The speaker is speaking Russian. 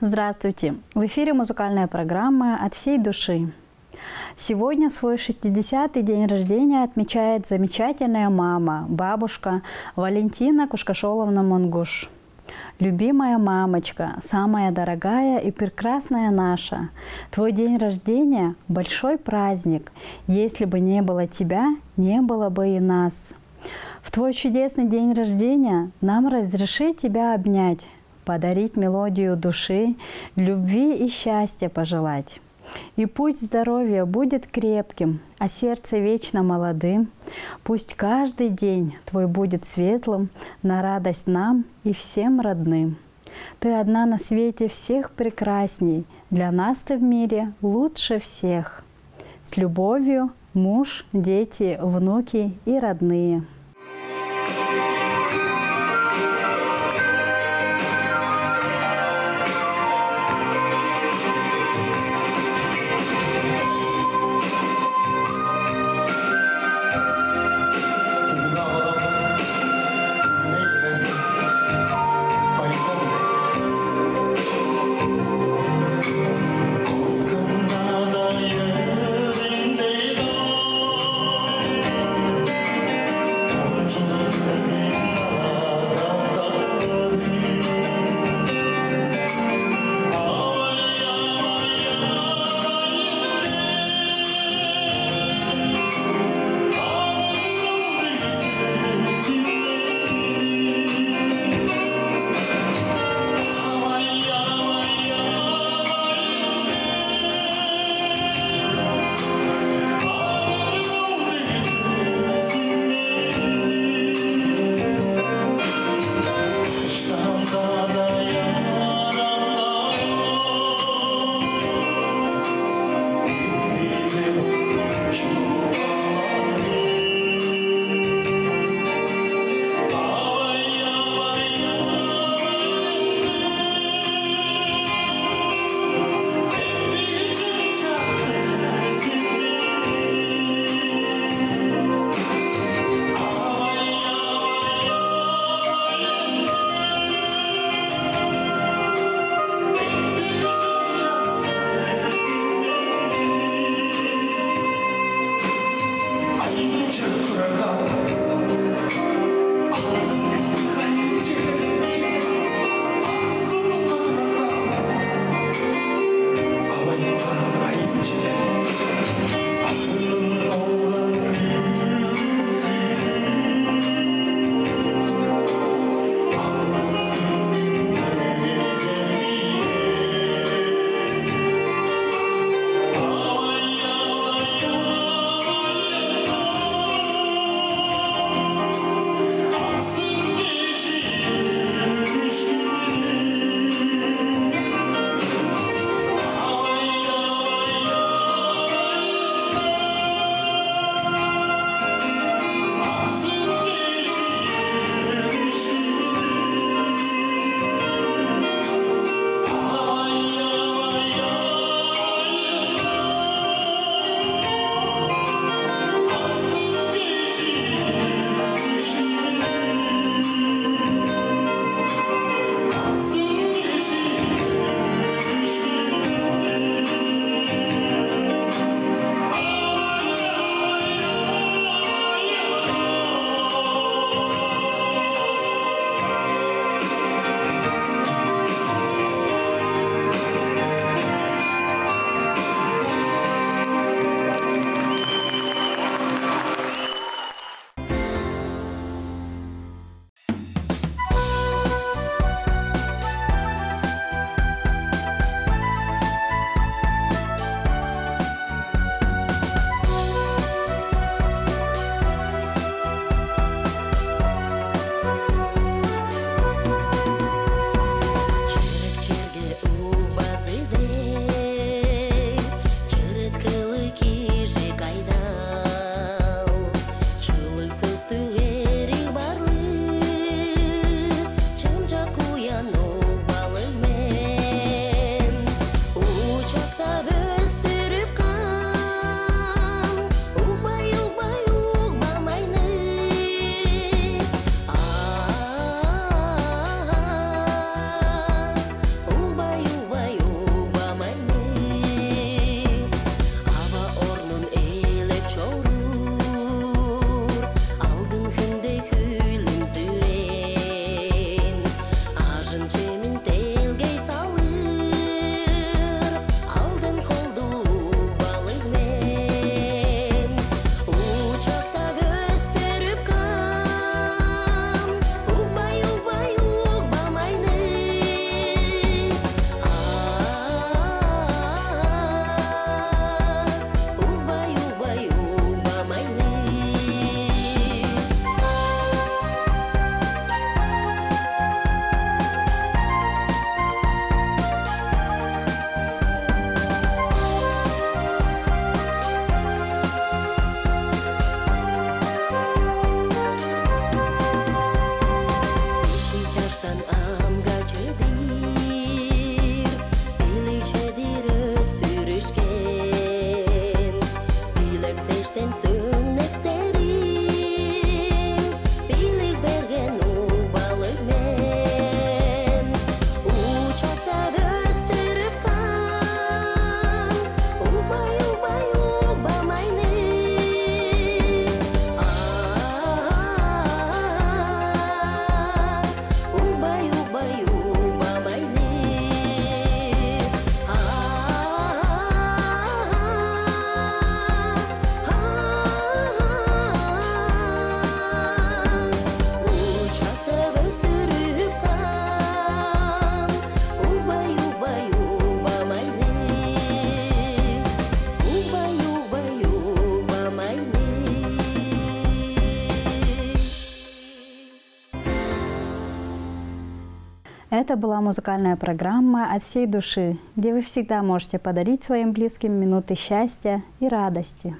Здравствуйте! В эфире музыкальная программа «От всей души». Сегодня свой 60-й день рождения отмечает замечательная мама, бабушка Валентина Кушкашоловна Мунгуш. Любимая мамочка, самая дорогая и прекрасная наша, твой день рождения – большой праздник. Если бы не было тебя, не было бы и нас. В твой чудесный день рождения нам разреши тебя обнять, подарить мелодию души, любви и счастья пожелать. И пусть здоровье будет крепким, а сердце вечно молодым. Пусть каждый день твой будет светлым, на радость нам и всем родным. Ты одна на свете всех прекрасней, для нас ты в мире лучше всех. С любовью, муж, дети, внуки и родные. Это была музыкальная программа «От всей души», где вы всегда можете подарить своим близким минуты счастья и радости.